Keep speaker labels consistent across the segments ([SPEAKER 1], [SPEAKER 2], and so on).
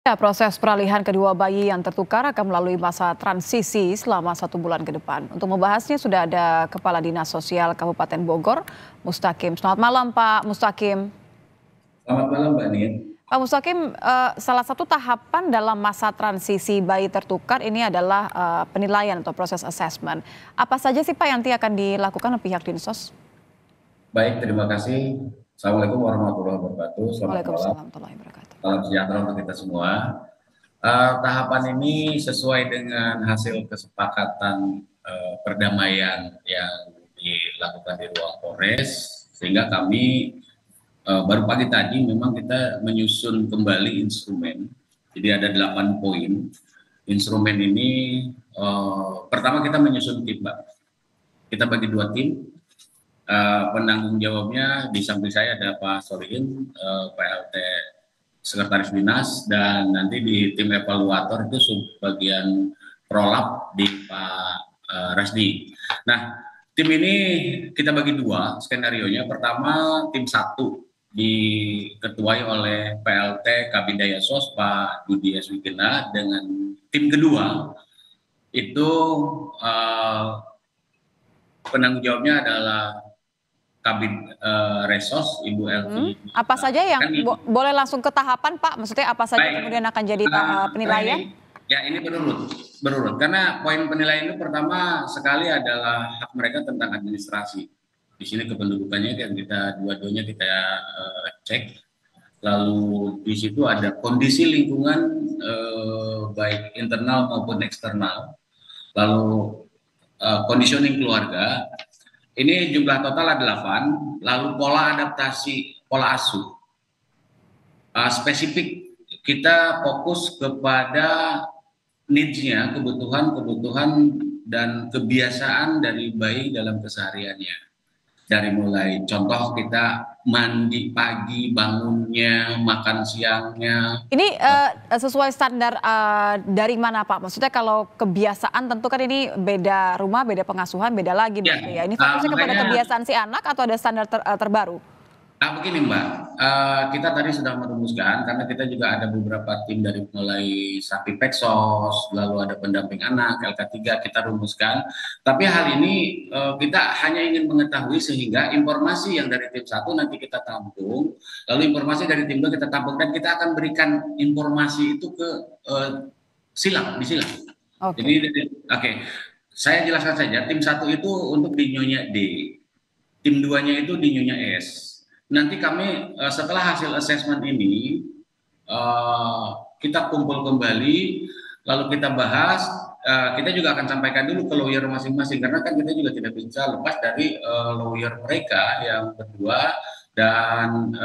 [SPEAKER 1] Ya, proses peralihan kedua bayi yang tertukar akan melalui masa transisi selama 1 bulan ke depan. Untuk membahasnya sudah ada Kepala Dinas Sosial Kabupaten Bogor, Mustaqim. Selamat malam, Pak Mustaqim.
[SPEAKER 2] Selamat malam Mbak Nien.
[SPEAKER 1] Pak Mustaqim, salah satu tahapan dalam masa transisi bayi tertukar ini adalah penilaian atau proses assessment. Apa saja sih Pak yang nanti akan dilakukan oleh pihak Dinsos?
[SPEAKER 2] Baik, terima kasih. Assalamualaikum warahmatullahi wabarakatuh. Selamat malam.
[SPEAKER 1] Waalaikumsalam warahmatullahi wabarakatuh.
[SPEAKER 2] Salam sejahtera untuk kita semua. Tahapan ini sesuai dengan hasil kesepakatan perdamaian yang dilakukan di ruang Polres, sehingga kami baru pagi tadi memang kita menyusun kembali instrumen. Jadi ada 8 poin. Instrumen ini pertama kita menyusun tim, Mbak. Kita bagi 2 tim. Penanggung jawabnya di samping saya ada Pak Solihin, PLT Sekretaris Dinas, dan nanti di tim evaluator itu subbagian prolab di Pak Rasdi. Nah, tim ini kita bagi 2 skenarionya. Pertama, tim 1 diketuai oleh PLT Kabin Dayasos Pak Dudi Eswigena, dengan tim kedua itu penanggung jawabnya adalah Kabin Resos Ibu Elvi.
[SPEAKER 1] Apa saja yang boleh langsung ke tahapan Pak? Maksudnya apa saja
[SPEAKER 2] Baik.
[SPEAKER 1] kemudian akan jadi penilaian?
[SPEAKER 2] Ini berurut. Karena poin penilaian itu pertama sekali adalah hak mereka tentang administrasi. Di sini kependudukannya yang kita dua-duanya kita cek. Lalu di situ ada kondisi lingkungan baik internal maupun eksternal. Lalu conditioning keluarga. Ini jumlah total ada 8, lalu pola adaptasi, pola asuh. Spesifik kita fokus kepada needs-nya, kebutuhan dan kebiasaan dari bayi dalam kesehariannya. Dari mulai contoh kita mandi pagi, bangunnya, makan siangnya.
[SPEAKER 1] Ini sesuai standar dari mana Pak? Maksudnya kalau kebiasaan tentu kan ini beda rumah, beda pengasuhan, beda lagi begitu ya. Ini fokusnya kepada kebiasaan si anak atau ada standar terbaru?
[SPEAKER 2] Begini Mbak, kita tadi sudah merumuskan karena kita juga ada beberapa tim dari mulai Sapi Peksos, lalu ada pendamping anak, LK3 kita rumuskan. Tapi hal ini kita hanya ingin mengetahui sehingga informasi yang dari tim 1 nanti kita tampung, lalu informasi dari tim 2 kita tampung, dan kita akan berikan informasi itu ke silang.
[SPEAKER 1] Okay.
[SPEAKER 2] Jadi saya jelaskan saja, tim 1 itu untuk di Nyonya D, tim 2-nya itu di Nyonya S. Nanti kami setelah hasil assessment ini kita kumpul kembali, lalu kita bahas. Kita juga akan sampaikan dulu ke lawyer masing-masing, karena kan kita juga tidak bisa lepas dari lawyer mereka yang berdua dan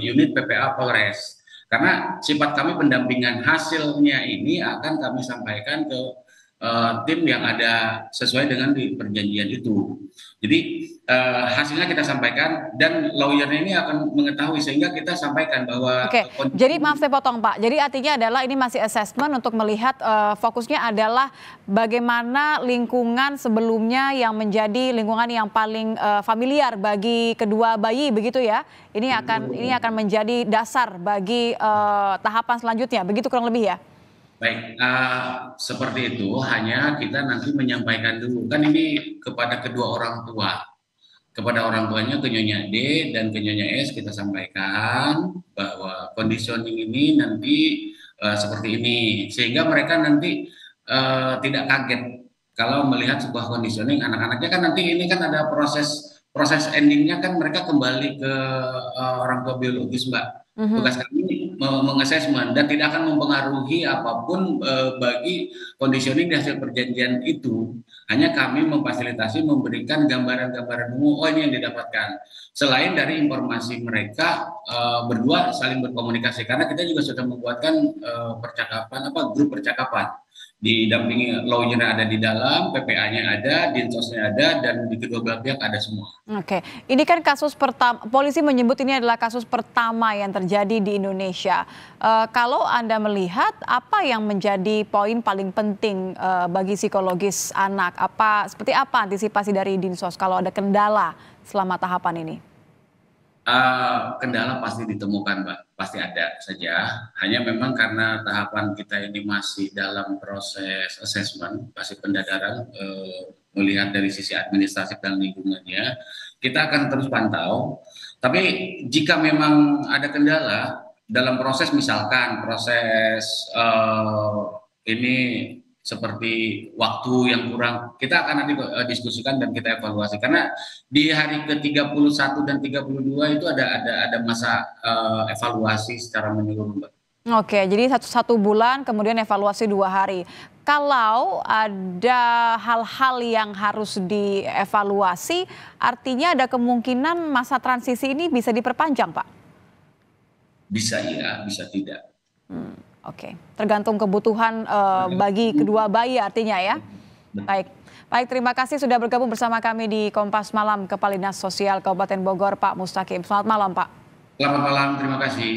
[SPEAKER 2] unit PPA Polres. Karena sifat kami pendampingan hasilnya ini akan kami sampaikan ke tim yang ada sesuai dengan di perjanjian itu. Jadi hasilnya kita sampaikan dan lawyernya ini akan mengetahui, sehingga kita sampaikan bahwa.
[SPEAKER 1] Oke, jadi maaf saya potong Pak. Jadi artinya adalah ini masih assessment untuk melihat fokusnya adalah bagaimana lingkungan sebelumnya yang menjadi lingkungan yang paling familiar bagi kedua bayi begitu ya. Ini akan menjadi dasar bagi tahapan selanjutnya. Begitu kurang lebih ya.
[SPEAKER 2] Baik, seperti itu. Hanya kita nanti menyampaikan dulu, kan ini kepada kedua orang tua, kepada orang tuanya, ke Nyonya D dan ke Nyonya S, kita sampaikan bahwa conditioning ini nanti seperti ini, sehingga mereka nanti tidak kaget kalau melihat sebuah conditioning. Anak-anaknya kan nanti ini kan ada proses endingnya, kan mereka kembali ke orang tua biologis Mbak. Tugas kami mengassessment dan tidak akan mempengaruhi apapun bagi conditioning di hasil perjanjian itu. Hanya kami memfasilitasi, memberikan gambaran-gambaran umum, ini yang didapatkan. Selain dari informasi mereka berdua saling berkomunikasi, karena kita juga sudah membuatkan grup percakapan. Didampingi lawyer ada di dalam, PPA-nya ada, Dinsosnya ada, dan di kedua belah pihak ada semua.
[SPEAKER 1] Oke, ini kan kasus pertama, polisi menyebut ini adalah kasus pertama yang terjadi di Indonesia. Kalau Anda melihat apa yang menjadi poin paling penting bagi psikologis anak, seperti apa antisipasi dari Dinsos kalau ada kendala selama tahapan ini?
[SPEAKER 2] Kendala pasti ditemukan, Mbak, pasti ada saja. Hanya memang karena tahapan kita ini masih dalam proses assessment, masih pendadaran, melihat dari sisi administratif dan lingkungannya, kita akan terus pantau. Tapi jika memang ada kendala dalam proses, misalkan proses ini seperti waktu yang kurang, kita akan nanti diskusikan dan kita evaluasi. Karena di hari ke-31 dan 32 itu ada masa evaluasi secara menyeluruh, Mbak.
[SPEAKER 1] Oke, jadi satu bulan kemudian evaluasi 2 hari. Kalau ada hal-hal yang harus dievaluasi, artinya ada kemungkinan masa transisi ini bisa diperpanjang, Pak?
[SPEAKER 2] Bisa iya, bisa tidak.
[SPEAKER 1] Oke, tergantung kebutuhan bagi kedua bayi artinya ya. Baik, baik, terima kasih sudah bergabung bersama kami di Kompas Malam, Kepala Dinas Sosial Kabupaten Bogor, Pak Mustaqim. Selamat malam, Pak.
[SPEAKER 2] Selamat malam, terima kasih.